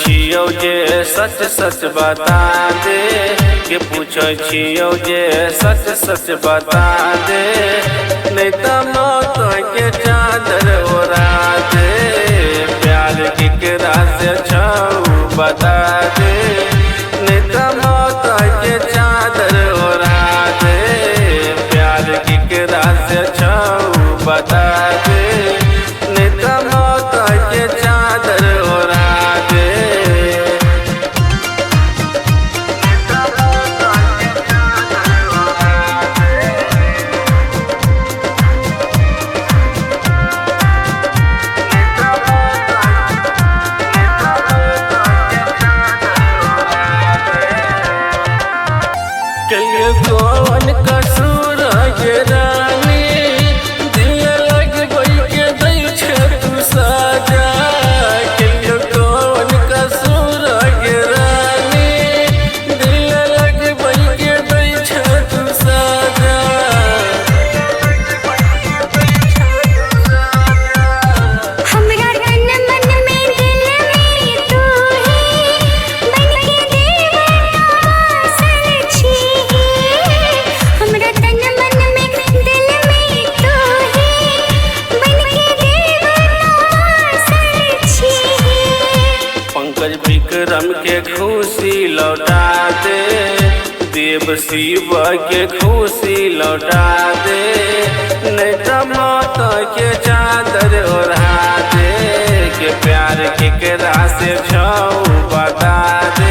छियो जे सच सच बता दे के पूछो छियो जे सच सच बता दे नहीं तो मौत के चादर ओढ़ा दे प्यार केकरा से छऊ बता दे नहीं तो मौत के चादर ओढ़ा दे प्यार केकरा से छऊ बता दे नहीं तो मौत के चादर ओढ़ा दे। कौन कसूर ये रानी दिल लगबई के दै छे तू सजा कौन कसूर ये रानी दिल लगबई के दै छे तू सजा हमरा तन मन में दिल में तू ही बन के देवता वासल छी पंकज विक्रम के खुशी लौटा दे देव शिव के खुशी लौटा दे नहीं तो मौत के चादर ओढ़ा दे के प्यार केकरा से छऊ बता दे।